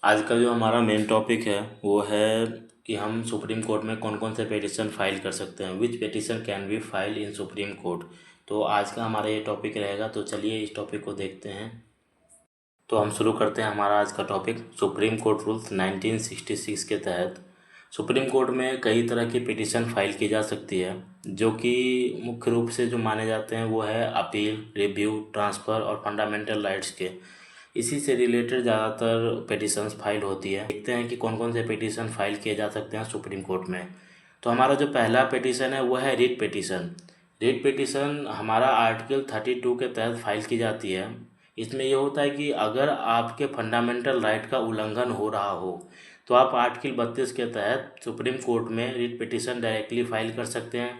आज का जो हमारा मेन टॉपिक है वो है कि हम सुप्रीम कोर्ट में कौन कौन से पिटिशन फाइल कर सकते हैं, which petition can be file in Supreme Court. तो आज का हमारा ये टॉपिक रहेगा। तो चलिए इस टॉपिक को देखते हैं। तो हम शुरू करते हैं हमारा आज का टॉपिक। सुप्रीम कोर्ट रूल्स 1966 के तहत सुप्रीम कोर्ट में कई तरह की पिटिशन फाइल की जा सकती है, जो कि मुख्य रूप से जो माने जाते हैं वो है अपील, रिव्यू, ट्रांसफ़र और फंडामेंटल राइट्स के। इसी से रिलेटेड ज़्यादातर पिटिशन्स फाइल होती है। देखते हैं कि कौन कौन से पिटिशन फाइल किए जा सकते हैं सुप्रीम कोर्ट में। तो हमारा जो पहला पिटिशन है वो है रिट पिटिशन। रिट पिटिशन हमारा आर्टिकल 32 के तहत फाइल की जाती है। इसमें यह होता है कि अगर आपके फंडामेंटल राइट का उल्लंघन हो रहा हो तो आप आर्टिकल 32 के तहत सुप्रीम कोर्ट में रिट पिटिशन डायरेक्टली फाइल कर सकते हैं।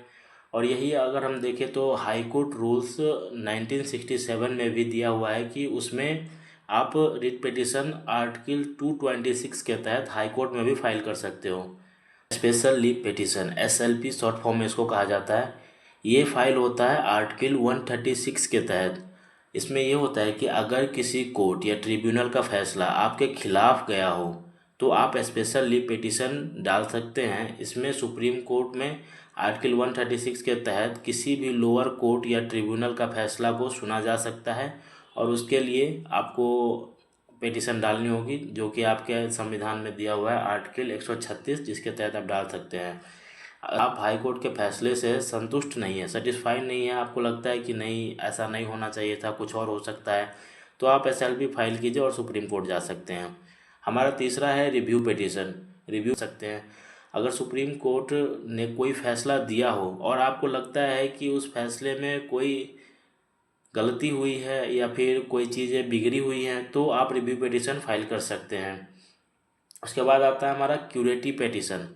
और यही अगर हम देखें तो हाई कोर्ट रूल्स 1967 में भी दिया हुआ है कि उसमें आप रिट पिटिशन आर्टिकल 226 के तहत हाई कोर्ट में भी फाइल कर सकते हो। Special leave petition, SLP short form में इसको कहा जाता है। ये फाइल होता है आर्टिकल 136 के तहत। इसमें यह होता है कि अगर किसी कोर्ट या ट्रिब्यूनल का फैसला आपके खिलाफ गया हो तो आप स्पेशल लीव पिटिशन डाल सकते हैं। इसमें सुप्रीम कोर्ट में आर्टिकल 136 के तहत किसी भी लोअर कोर्ट या ट्रिब्यूनल का फैसला को सुना जा सकता है और उसके लिए आपको पिटिशन डालनी होगी, जो कि आपके संविधान में दिया हुआ है आर्टिकल 136, जिसके तहत आप डाल सकते हैं। आप हाई कोर्ट के फैसले से संतुष्ट नहीं है, सेटिस्फाइड नहीं है, आपको लगता है कि नहीं ऐसा नहीं होना चाहिए था, कुछ और हो सकता है, तो आप SLP फाइल कीजिए और सुप्रीम कोर्ट जा सकते हैं। हमारा तीसरा है रिव्यू पिटिशन। रिव्यू सकते हैं अगर सुप्रीम कोर्ट ने कोई फैसला दिया हो और आपको लगता है कि उस फैसले में कोई गलती हुई है या फिर कोई चीज़ें बिगड़ी हुई हैं तो आप रिव्यू पिटिशन फाइल कर सकते हैं। उसके बाद आता है हमारा क्यूरेटिव पिटिशन।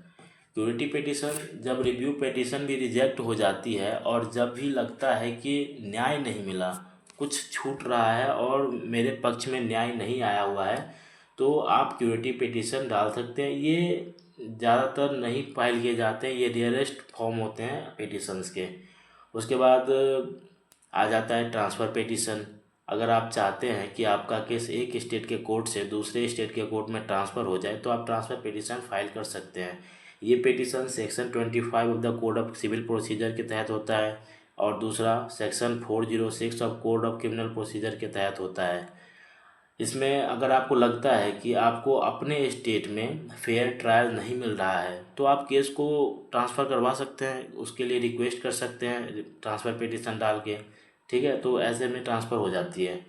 क्यूरेटिव पिटिशन जब रिव्यू पिटिशन भी रिजेक्ट हो जाती है और जब भी लगता है कि न्याय नहीं मिला, कुछ छूट रहा है और मेरे पक्ष में न्याय नहीं आया हुआ है, तो आप क्यूरेटिव पिटिशन डाल सकते हैं। ये ज़्यादातर नहीं फाइल किए जाते हैं, ये रियरेस्ट फॉर्म होते हैं पिटिशन्स के। उसके बाद आ जाता है ट्रांसफ़र पिटिशन। अगर आप चाहते हैं कि आपका केस एक स्टेट के कोर्ट से दूसरे स्टेट के कोर्ट में ट्रांसफ़र हो जाए तो आप ट्रांसफ़र पिटिशन फाइल कर सकते हैं। ये petition section 25 of the code of civil procedure के तहत होता है और दूसरा section 406 of code of criminal procedure के तहत होता है। इसमें अगर आपको लगता है कि आपको अपने स्टेट में फेयर ट्रायल नहीं मिल रहा है तो आप केस को ट्रांसफ़र करवा सकते हैं, उसके लिए रिक्वेस्ट कर सकते हैं ट्रांसफ़र पिटिशन डाल के। ठीक है, तो ऐसे में ट्रांसफ़र हो जाती है।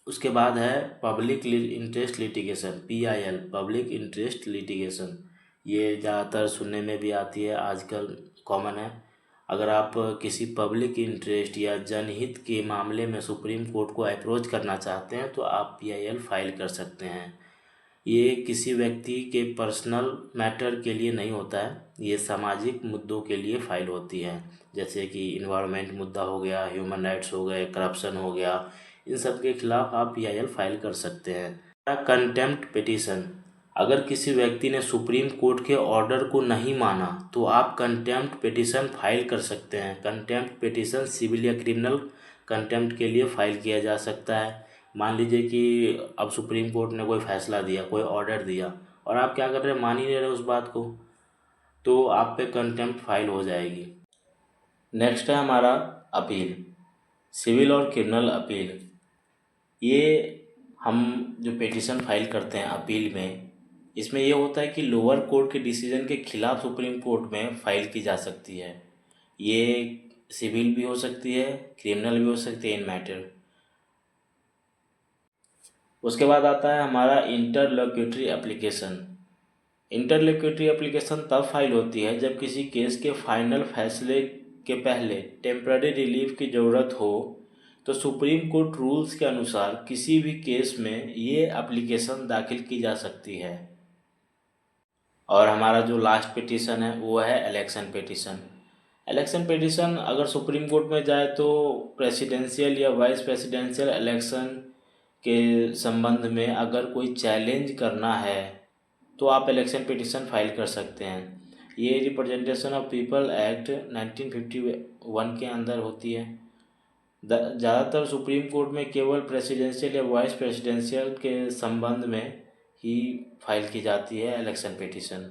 उसके बाद है public interest litigation, PIL, public interest litigation. ये ज़्यादातर सुनने में भी आती है, आजकल कॉमन है। अगर आप किसी पब्लिक इंटरेस्ट या जनहित के मामले में सुप्रीम कोर्ट को अप्रोच करना चाहते हैं तो आप PIL फाइल कर सकते हैं। ये किसी व्यक्ति के पर्सनल मैटर के लिए नहीं होता है, ये सामाजिक मुद्दों के लिए फाइल होती है, जैसे कि इन्वायरमेंट मुद्दा हो गया, ह्यूमन राइट्स हो गए, करप्शन हो गया, इन सब के खिलाफ आप PIL फाइल कर सकते हैं। कंटेम्प्ट पिटीशन, अगर किसी व्यक्ति ने सुप्रीम कोर्ट के ऑर्डर को नहीं माना तो आप कंटेम्प्ट पिटीशन फाइल कर सकते हैं। कंटेम्प्ट पिटीशन सिविल या क्रिमिनल कंटेम्प्ट के लिए फाइल किया जा सकता है। मान लीजिए कि अब सुप्रीम कोर्ट ने कोई फैसला दिया, कोई ऑर्डर दिया और आप क्या कर रहे हैं, मान ही नहीं रहे उस बात को, तो आप पे कंटेम्प्ट फाइल हो जाएगी। नेक्स्ट है हमारा अपील, सिविल और क्रिमिनल अपील। ये हम जो पिटीशन फाइल करते हैं अपील में, इसमें यह होता है कि लोअर कोर्ट के डिसीजन के खिलाफ सुप्रीम कोर्ट में फाइल की जा सकती है। ये सिविल भी हो सकती है, क्रिमिनल भी हो सकती है इन मैटर। उसके बाद आता है हमारा इंटरलोक्यूटरी एप्लीकेशन। इंटरलोक्यूटरी एप्लीकेशन तब फाइल होती है जब किसी केस के फाइनल फैसले के पहले टेम्पररी रिलीफ की ज़रूरत हो, तो सुप्रीम कोर्ट रूल्स के अनुसार किसी भी केस में ये एप्लीकेशन दाखिल की जा सकती है। और हमारा जो लास्ट पिटीशन है वो है इलेक्शन पिटीशन। इलेक्शन पिटीशन अगर सुप्रीम कोर्ट में जाए तो प्रेसिडेंशियल या वाइस प्रेसिडेंशियल इलेक्शन के संबंध में अगर कोई चैलेंज करना है तो आप इलेक्शन पिटीशन फाइल कर सकते हैं। ये रिप्रेजेंटेशन ऑफ पीपल एक्ट 1951 के अंदर होती है। ज़्यादातर सुप्रीम कोर्ट में केवल प्रेसिडेंशियल या वाइस प्रेसिडेंशियल के संबंध में ही फाइल की जाती है इलेक्शन पिटीशन।